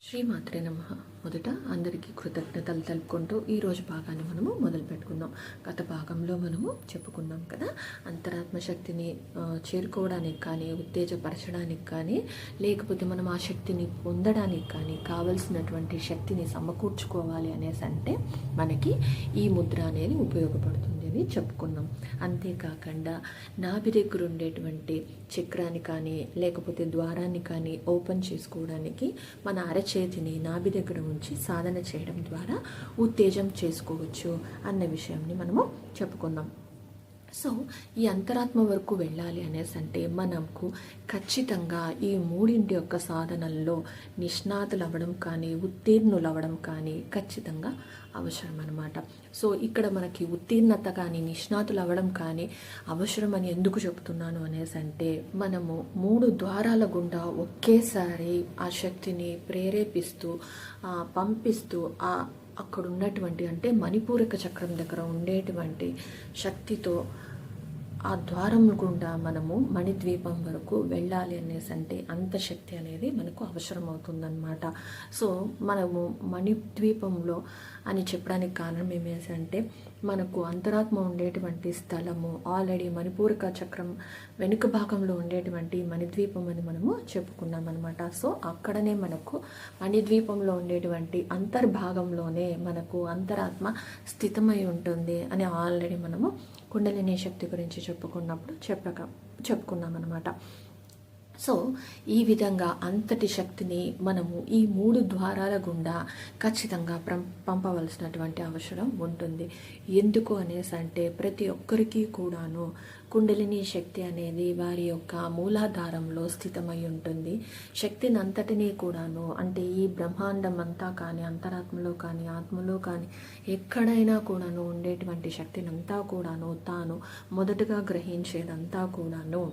శ్రీమాత్రే నమః. మొదట అందరికీ కృతజ్ఞతలు తెలుపుకుంటూ ఈరోజు భాగాన్ని మనము మొదలు పెట్టుకుందాం. గత భాగంలో మనము చెప్పుకున్నాం కదా, అంతరాత్మ శక్తిని చేరుకోవడానికి కానీ, ఉత్తేజపరచడానికి కానీ, లేకపోతే మనం ఆ శక్తిని పొందడానికి కానీ కావలసినటువంటి శక్తిని సమకూర్చుకోవాలి అనేసి అంటే మనకి ఈ ముద్ర అనేది ఉపయోగపడుతుంది అని చెప్పుకున్నాం. అంతేకాకుండా నాభి దగ్గర ఉండేటువంటి చక్రాన్ని కానీ, లేకపోతే ద్వారాన్ని కానీ ఓపెన్ చేసుకోవడానికి మన అరచేతిని నాభి దగ్గర ఉంచి సాధన చేయడం ద్వారా ఉత్తేజం చేసుకోవచ్చు అన్న విషయాన్ని మనము చెప్పుకుందాం. సో ఈ అంతరాత్మ వరకు వెళ్ళాలి అనేసి అంటే మనకు ఖచ్చితంగా ఈ మూడింటి యొక్క సాధనల్లో నిష్ణాతులు అవ్వడం కానీ, ఉత్తీర్ణులు అవ్వడం కానీ ఖచ్చితంగా అవసరం అన్నమాట. సో ఇక్కడ మనకి ఉత్తీర్ణత కానీ, నిష్ణాతులు అవ్వడం కానీ అవసరం అని ఎందుకు చెప్తున్నాను అనేసి అంటే, మనము 3 ద్వారాల గుండా ఒకేసారి ఆ శక్తిని ప్రేరేపిస్తూ పంపిస్తూ అక్కడ ఉన్నటువంటి అంటే మణిపూరక చక్రం దగ్గర ఉండేటువంటి శక్తితో ఆ ద్వారం గుండా మనము మణిద్వీపం వరకు వెళ్ళాలి అనేసి అంటే అంత శక్తి అనేది మనకు అవసరం అవుతుందన్నమాట. సో మనము మణిద్వీపంలో అని చెప్పడానికి కారణం ఏమేంటంటే, మనకు అంతరాత్మ ఉండేటువంటి స్థలము ఆల్రెడీ మణిపూరక చక్రం వెనుక భాగంలో ఉండేటువంటి మణిద్వీపం అని మనము చెప్పుకున్నాం అనమాట. సో అక్కడనే మనకు మణిద్వీపంలో ఉండేటువంటి అంతర్భాగంలోనే మనకు అంతరాత్మ స్థితమై ఉంటుంది అని ఆల్రెడీ మనము కుండలిని శక్తి గురించి చెప్పుకున్నాం అనమాట. సో ఈ విధంగా అంతటి శక్తిని మనము ఈ 3 ద్వారాల గుండా ఖచ్చితంగా పంపవలసినటువంటి అవసరం ఉంటుంది. ఎందుకు అనేసి అంటే, ప్రతి ఒక్కరికి కూడాను కుండలిని శక్తి అనేది వారి యొక్క మూలాధారంలో స్థితమై ఉంటుంది. శక్తిని అంతటినీ కూడాను అంటే ఈ బ్రహ్మాండం అంతా కానీ, అంతరాత్మలో కానీ, ఆత్మలో కానీ ఎక్కడైనా కూడాను ఉండేటువంటి శక్తిని అంతా కూడాను తాను మొదటగా గ్రహించేదంతా కూడాను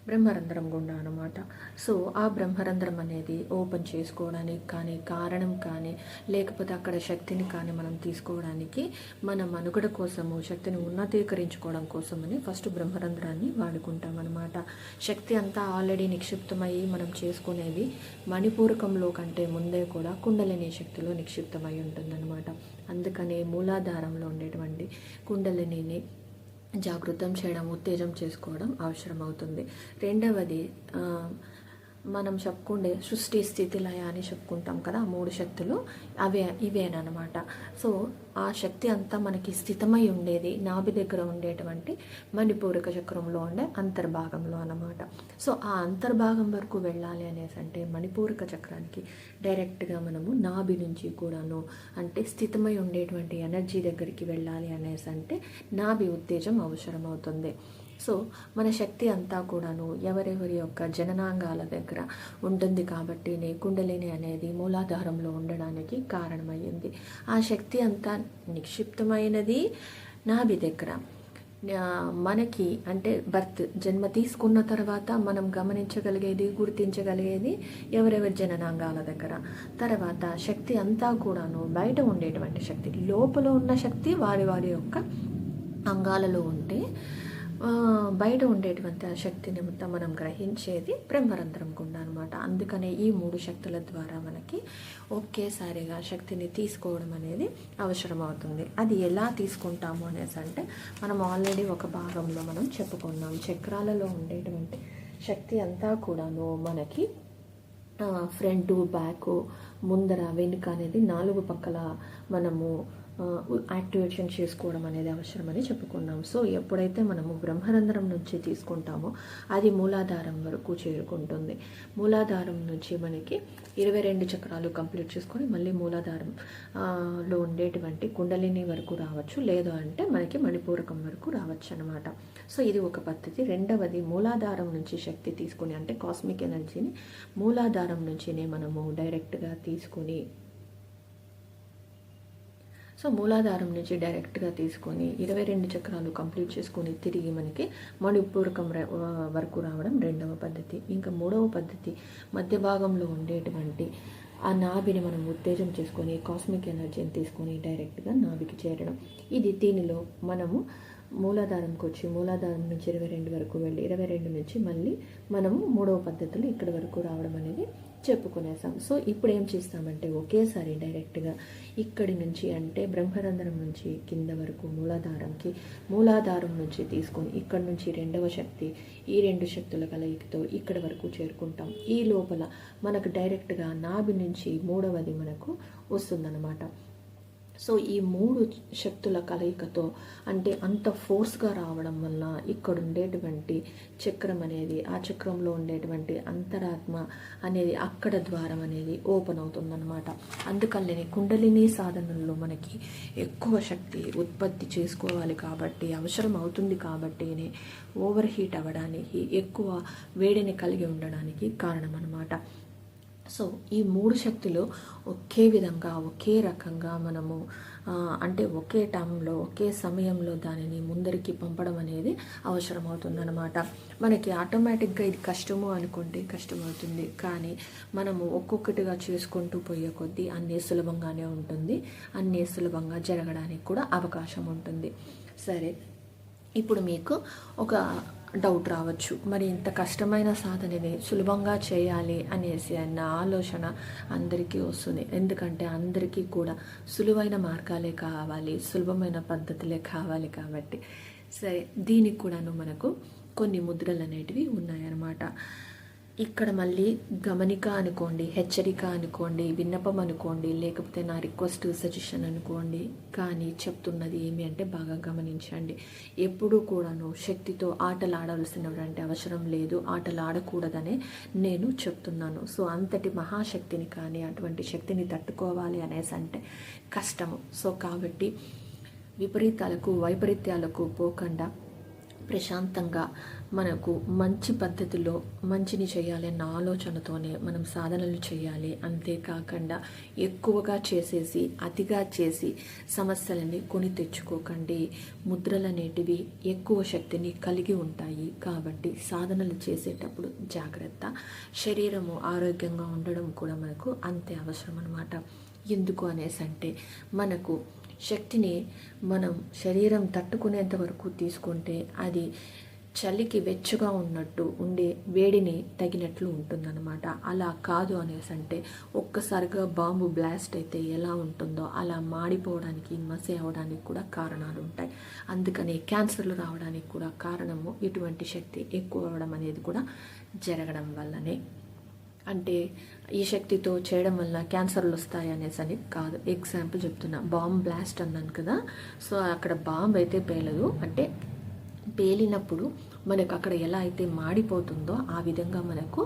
బ్రహ్మరంధ్రం గుండా అనమాట. సో ఆ బ్రహ్మరంధ్రం అనేది ఓపెన్ చేసుకోవడానికి కానీ, కారణం కానీ, లేకపోతే అక్కడ శక్తిని కానీ మనం తీసుకోవడానికి మన మనుగడ కోసము, శక్తిని ఉన్నతీకరించుకోవడం కోసమని ఫస్ట్ బ్రహ్మరంధ్రాన్ని వాడుకుంటాం అనమాట. శక్తి అంతా ఆల్రెడీ నిక్షిప్తమయ్యి మనం చేసుకునేది మణిపూరకంలో కంటే ముందే కూడా కుండలిని శక్తిలో నిక్షిప్తమై ఉంటుందన్నమాట. అందుకనే మూలాధారంలో ఉండేటువంటి కుండలిని జాగృతం చేయడం, ఉత్తేజం చేసుకోవడం అవసరం అవుతుంది. రెండవది మనం చెప్పుకుండే సృష్టి స్థితి లయ అని చెప్పుకుంటాం కదా, 3 శక్తులు ఇవేనమాట. సో ఆ శక్తి అంతా మనకి స్థితమై ఉండేది నాభి దగ్గర ఉండేటువంటి మణిపూరక చక్రంలో ఉండే అంతర్భాగంలో అన్నమాట. సో ఆ అంతర్భాగం వరకు వెళ్ళాలి అనేసి అంటే మణిపూరక చక్రానికి డైరెక్ట్గా మనము నాభి నుంచి కూడాను అంటే స్థితమై ఉండేటువంటి ఎనర్జీ దగ్గరికి వెళ్ళాలి అనేసి అంటే నాభి ఉత్తేజం అవసరం అవుతుంది. సో మన శక్తి అంతా కూడాను ఎవరెవరి యొక్క జననాంగాల దగ్గర ఉంటుంది కాబట్టి కుండలిని అనేది మూలాధారంలో ఉండడానికి కారణమయ్యింది. ఆ శక్తి అంతా నిక్షిప్తమైనది నాభి దగ్గర. మనకి అంటే జన్మ తీసుకున్న తర్వాత మనం గమనించగలిగేది, గుర్తించగలిగేది ఎవరెవరి జననాంగాల దగ్గర. తర్వాత శక్తి అంతా కూడాను బయట ఉండేటువంటి శక్తి, లోపల ఉన్న శక్తి వారి వారి యొక్క అంగాలలో ఉంటే బయట ఉండేటువంటి ఆ శక్తి నిమిత్తం మనం గ్రహించేది బ్రహ్మరంధ్రం గుండా అనమాట. అందుకనే ఈ 3 శక్తుల ద్వారా మనకి ఒకేసారిగా శక్తిని తీసుకోవడం అనేది అవసరం అవుతుంది. అది ఎలా తీసుకుంటాము అనేసి అంటే, మనం ఆల్రెడీ ఒక భాగంలో మనం చెప్పుకున్నాం. చక్రాలలో ఉండేటువంటి శక్తి అంతా కూడాను మనకి ఫ్రంట్, బ్యాక్, ముందర, వెనుక అనేది 4 పక్కల మనము యాక్టివేషన్ చేసుకోవడం అనేది అవసరమని చెప్పుకున్నాం. సో ఎప్పుడైతే మనము బ్రహ్మరంధ్రం నుంచి తీసుకుంటామో అది మూలాధారం వరకు చేరుకుంటుంది. మూలాధారం నుంచి మనకి 22 చక్రాలు కంప్లీట్ చేసుకొని మళ్ళీ మూలాధారంలో ఉండేటువంటి కుండలిని వరకు రావచ్చు, లేదు అంటే మనకి మణిపూరకం వరకు రావచ్చు అనమాట. సో ఇది ఒక పద్ధతి. రెండవది, మూలాధారం నుంచి శక్తి తీసుకుని అంటే కాస్మిక్ ఎనర్జీని మూలాధారం నుంచినే మనము డైరెక్ట్గా తీసుకొని, సో మూలాధారం నుంచి డైరెక్ట్గా తీసుకొని 22 చక్రాలు కంప్లీట్ చేసుకొని తిరిగి మనకి మణిపూరకం వరకు రావడం రెండవ పద్ధతి. ఇంకా మూడవ పద్ధతి, మధ్య భాగంలో ఉండేటువంటి ఆ నాభిని మనం ఉత్తేజం చేసుకొని కాస్మిక్ ఎనర్జీని తీసుకొని డైరెక్ట్గా నాభికి చేరడం. దీనిలో మనము మూలాధారంకి వచ్చి మూలాధారం నుంచి 22 వరకు వెళ్ళి 22 నుంచి మళ్ళీ మనము మూడవ పద్ధతిలో ఇక్కడి వరకు రావడం అనేది చెప్పుకునేసాం. సో ఇప్పుడు ఏం చేస్తామంటే ఒకేసారి డైరెక్ట్గా ఇక్కడి నుంచి అంటే బ్రహ్మరంధ్రం నుంచి కింద వరకు మూలాధారం నుంచి తీసుకొని ఇక్కడి నుంచి రెండవ శక్తి, ఈ రెండు శక్తుల కలయికతో ఇక్కడి వరకు చేరుకుంటాం. ఈ లోపల మనకు డైరెక్ట్గా నాభి నుంచి మూడవది మనకు వస్తుందన్నమాట. సో ఈ మూడు శక్తుల కలయికతో అంటే అంత ఫోర్స్గా రావడం వల్ల ఇక్కడ ఉండేటువంటి చక్రం అనేది, ఆ చక్రంలో ఉండేటువంటి అంతరాత్మ అనేది అక్కడ ద్వారం అనేది ఓపెన్ అవుతుందన్నమాట. అందుకని కుండలిని సాధనల్లో మనకి ఎక్కువ శక్తి ఉత్పత్తి చేసుకోవాలి కాబట్టి, అవసరం అవుతుంది కాబట్టినే ఓవర్ హీట్ అవ్వడానికి, ఎక్కువ వేడిని కలిగి ఉండడానికి కారణం అన్నమాట. సో ఈ మూడు శక్తులు ఒకే విధంగా ఒకే రకంగా మనము అంటే ఒకే టైంలో ఒకే సమయంలో దానిని ముందరికి పంపడం అనేది అవసరం అవుతుందన్నమాట. మనకి ఆటోమేటిక్గా ఇది కష్టము అనుకుంటే కష్టమవుతుంది, కానీ మనము ఒక్కొక్కటిగా చేసుకుంటూ పోయే కొద్దీ అన్నీ సులభంగానే ఉంటుంది, అన్నీ సులభంగా జరగడానికి కూడా అవకాశం ఉంటుంది. సరే, ఇప్పుడు మీకు ఒక డౌట్ రావచ్చు, మరి ఇంత కష్టమైన సాధనని సులభంగా చేయాలి అనేసి అన్న ఆలోచన అందరికీ వస్తుంది. ఎందుకంటే అందరికీ కూడా సులువైన మార్గాలే కావాలి, సులభమైన పద్ధతులే కావాలి కాబట్టి. సరే, దీనికి కూడాను మనకు కొన్ని ముద్రలు అనేటివి ఉన్నాయన్నమాట. ఇక్కడ మళ్ళీ గమనిక అనుకోండి, హెచ్చరిక అనుకోండి, విన్నపం అనుకోండి, లేకపోతే నా రిక్వెస్ట్ సజెషన్ అనుకోండి, కానీ చెప్తున్నది ఏమి అంటే బాగా గమనించండి. ఎప్పుడూ కూడాను శక్తితో ఆటలు ఆడవలసినటువంటి అవసరం లేదు, ఆటలు ఆడకూడదనే నేను చెప్తున్నాను. సో అంతటి మహాశక్తిని కానీ అటువంటి శక్తిని తట్టుకోవాలి అనేసి అంటే కష్టము. సో కాబట్టి విపరీతాలకు వైపరీత్యాలకు పోకుండా ప్రశాంతంగా మనకు మంచి పద్ధతిలో మంచిని చేయాలి అన్న ఆలోచనతోనే మనం సాధనలు చేయాలి. అంతేకాకుండా ఎక్కువగా చేసేసి అతిగా చేసి సమస్యలని కొని తెచ్చుకోకండి. ముద్రలు అనేటివి ఎక్కువ శక్తిని కలిగి ఉంటాయి కాబట్టి సాధనలు చేసేటప్పుడు జాగ్రత్త. శరీరము ఆరోగ్యంగా ఉండడం కూడా మనకు అంతే అవసరం అన్నమాట. ఎందుకు అనేసి అంటే మనకు శక్తిని మనం శరీరం తట్టుకునేంత వరకు తీసుకుంటే అది చలికి వెచ్చగా ఉన్నట్టు ఉండే వేడిని తగినట్లు ఉంటుందన్నమాట. అలా కాదు అనేసి అంటే ఒక్కసారిగా బాంబు బ్లాస్ట్ అయితే ఎలా ఉంటుందో అలా మాడిపోవడానికి, మసి అవడానికి కూడా కారణాలు ఉంటాయి. అందుకని క్యాన్సర్లు రావడానికి కూడా కారణము ఇటువంటి శక్తి ఎక్కువ అవడం అనేది కూడా జరగడం వల్లనే. అంటే ఈ శక్తితో చేయడం వల్ల క్యాన్సర్లు వస్తాయి అనేసి అని కాదు. ఎగ్జాంపుల్ చెప్తున్నా, బాంబ్ బ్లాస్ట్ అన్నాను కదా. సో అక్కడ బాంబ్ అయితే పేలదు, అంటే పేలినప్పుడు మనకు అక్కడ ఎలా అయితే మాడిపోతుందో ఆ విధంగా మనకు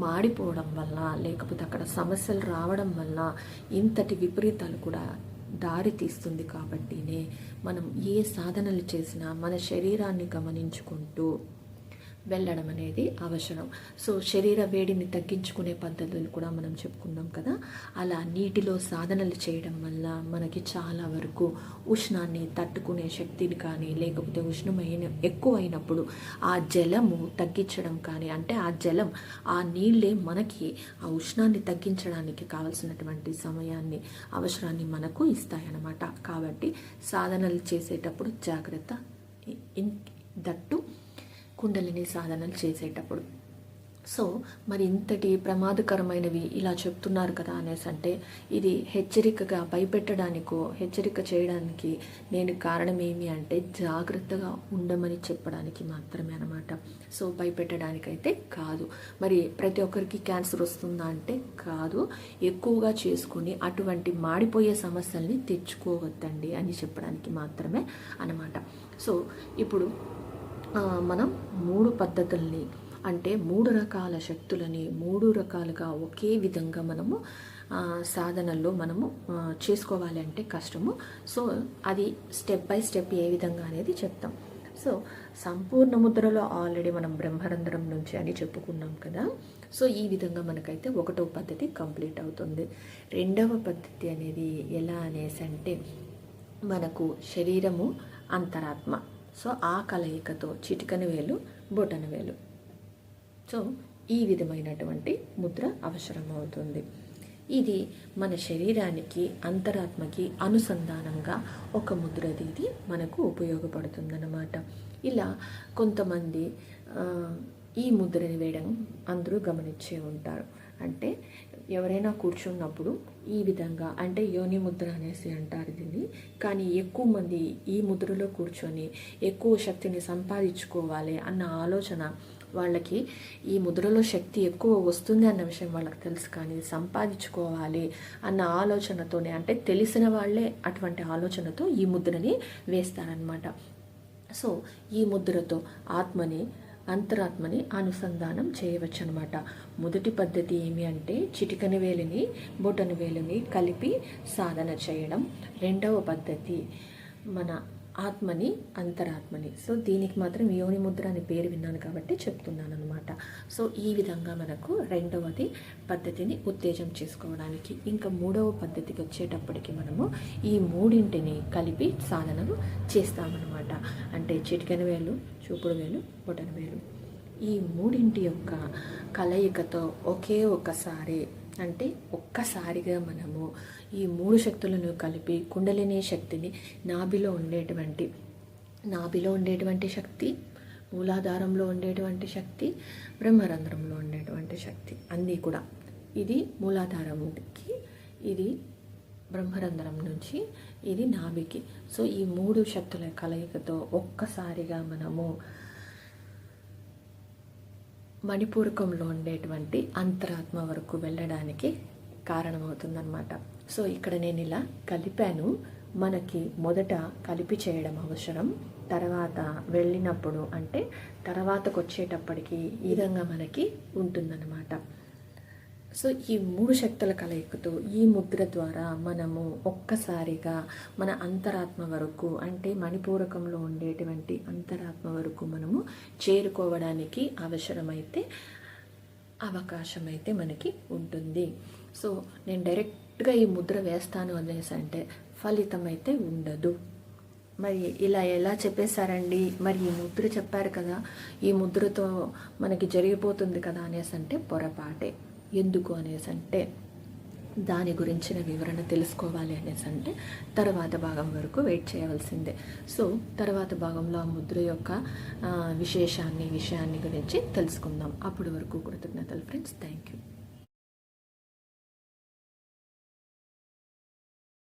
మాడిపోవడం వల్ల, లేకపోతే అక్కడ సమస్యలు రావడం వల్ల ఇంతటి విపరీతాలు కూడా దారి తీస్తుంది. కాబట్టినే మనం ఏ సాధనలు చేసినా మన శరీరాన్ని గమనించుకుంటూ వెళ్ళడం అనేది అవసరం. సో శరీర వేడిని తగ్గించుకునే పద్ధతులు కూడా మనం చెప్పుకున్నాం కదా. అలా నీటిలో సాధనలు చేయడం వల్ల మనకి చాలా వరకు ఉష్ణాన్ని తట్టుకునే శక్తిని కానీ, లేకపోతే ఉష్ణమైన ఎక్కువైనప్పుడు ఆ జలము తగ్గించడం కానీ, అంటే ఆ జలం ఆ నీళ్ళే మనకి ఆ ఉష్ణాన్ని తగ్గించడానికి కావలసినటువంటి సమయాన్ని, అవసరాన్ని మనకు ఇస్తాయన్నమాట. కాబట్టి సాధనలు చేసేటప్పుడు జాగ్రత్త. దట్టు కుండలిని సాధనలు చేసేటప్పుడు. సో మరి ఇంతటి ప్రమాదకరమైనవి ఇలా చెప్తున్నారు కదా అనేసి అంటే ఇది హెచ్చరికగా భయపెట్టడానికో హెచ్చరిక చేయడానికి నేను కారణం ఏమి అంటే జాగ్రత్తగా ఉండమని చెప్పడానికి మాత్రమే అనమాట. సో భయపెట్టడానికైతే కాదు. మరి ప్రతి ఒక్కరికి క్యాన్సర్ వస్తుందా అంటే కాదు. ఎక్కువగా చేసుకుని అటువంటి మాడిపోయే సమస్యల్ని తెచ్చుకోవద్దండి అని చెప్పడానికి మాత్రమే అన్నమాట. సో ఇప్పుడు మనం 3 పద్ధతుల్ని, అంటే 3 రకాల శక్తులని 3 రకాలుగా ఒకే విధంగా మనము సాధనల్లో మనము చేసుకోవాలి అంటే కష్టము. సో అది స్టెప్ బై స్టెప్ ఏ విధంగా అనేది చెప్తాం. సో సంపూర్ణ ముద్రలో ఆల్రెడీ మనం బ్రహ్మరంధ్రం నుంచి అని చెప్పుకున్నాం కదా. సో ఈ విధంగా మనకైతే 1వ పద్ధతి కంప్లీట్ అవుతుంది. 2వ పద్ధతి అనేది ఎలా అనేసి అంటే మనకు శరీరము అంతరాత్మ, సో ఆ కలయికతో చిటికని వేలు బొటన వేలు, సో ఈ విధమైనటువంటి ముద్ర అవసరమవుతుంది. ఇది మన శరీరానికి అంతరాత్మకి అనుసంధానంగా ఒక ముద్రది ఇది మనకు ఉపయోగపడుతుందన్నమాట. ఇలా కొంతమంది ఈ ముద్రని వేయడం అందరూ గమనించే ఉంటారు. అంటే ఎవరైనా కూర్చున్నప్పుడు ఈ విధంగా, అంటే యోని ముద్ర అనేసి అంటారు దీన్ని, కానీ ఎక్కువ మంది ఈ ముద్రలో కూర్చొని ఎక్కువ శక్తిని సంపాదించుకోవాలి అన్న ఆలోచన వాళ్ళకి, ఈ ముద్రలో శక్తి ఎక్కువ వస్తుంది అన్న విషయం వాళ్ళకి తెలుసు, కానీ సంపాదించుకోవాలి అన్న ఆలోచనతోనే, అంటే తెలిసిన వాళ్ళే అటువంటి ఆలోచనతో ఈ ముద్రని వేస్తారనమాట. సో ఈ ముద్రతో అంతరాత్మని అనుసంధానం చేయవచ్చు అనమాట. మొదటి పద్ధతి ఏమి అంటే చిటికని వేలిని బొటన వేలిని కలిపి సాధన చేయడం. రెండవ పద్ధతి మన అంతరాత్మని. సో దీనికి మాత్రం యోని ముద్ర అని పేరు విన్నాను కాబట్టి చెప్తున్నాను అనమాట. సో ఈ విధంగా మనకు రెండవది పద్ధతిని ఉత్తేజం చేసుకోవడానికి. ఇంకా మూడవ పద్ధతికి వచ్చేటప్పటికి మనము ఈ మూడింటిని కలిపి సాధనలు చేస్తామన్నమాట. అంటే చిటికెన వేలు, చూపుడు వేలు, బొటన వేలు, ఈ మూడింటి యొక్క కలయికతో ఒక్కసారిగా మనము ఈ మూడు శక్తులను కలిపి కుండలిని శక్తిని, నాభిలో ఉండేటువంటి శక్తి, మూలాధారంలో ఉండేటువంటి శక్తి, బ్రహ్మరంధ్రంలో ఉండేటువంటి శక్తి అన్నీ కూడా, ఇది మూలాధారంకి, ఇది బ్రహ్మరంధ్రం నుంచి, ఇది నాభికి. సో ఈ మూడు శక్తుల కలయికతో ఒక్కసారిగా మనము మణిపూరకంలో ఉండేటువంటి అంతరాత్మ వరకు వెళ్ళడానికి కారణమవుతుందన్నమాట. సో ఇక్కడ నేను ఇలా కలిపాను. మనకి మొదట కలిపి చేయడం అవసరం, తర్వాత వెళ్ళినప్పుడు, అంటే తర్వాతకు వచ్చేటప్పటికి ఈ విధంగా మనకి ఉంటుందన్నమాట. సో ఈ మూడు శక్తుల కలయికతో ఈ ముద్ర ద్వారా మనము ఒక్కసారిగా మన అంతరాత్మ వరకు, అంటే మణిపూరకంలో ఉండేటువంటి అంతరాత్మ వరకు మనము చేరుకోవడానికి అవకాశం అయితే మనకి ఉంటుంది. సో నేను డైరెక్ట్గా ఈ ముద్ర వేస్తాను అనేసి అంటే ఫలితం అయితే ఉండదు. మరి ఇలా ఎలా చెప్పేశారండి, మరి ఈ ముద్ర చెప్పారు కదా, ఈ ముద్రతో మనకి జరిగిపోతుంది కదా అనేసి అంటే పొరపాటే. ఎందుకు అనేసి అంటే దాని గురించిన వివరణ తెలుసుకోవాలి అనేసి అంటే తర్వాత భాగం వరకు వెయిట్ చేయవలసిందే. సో తర్వాత భాగంలో ఆ ముద్ర యొక్క విషయాన్ని గురించి తెలుసుకుందాం. అప్పటి వరకు కృతజ్ఞతలు ఫ్రెండ్స్. Thank you.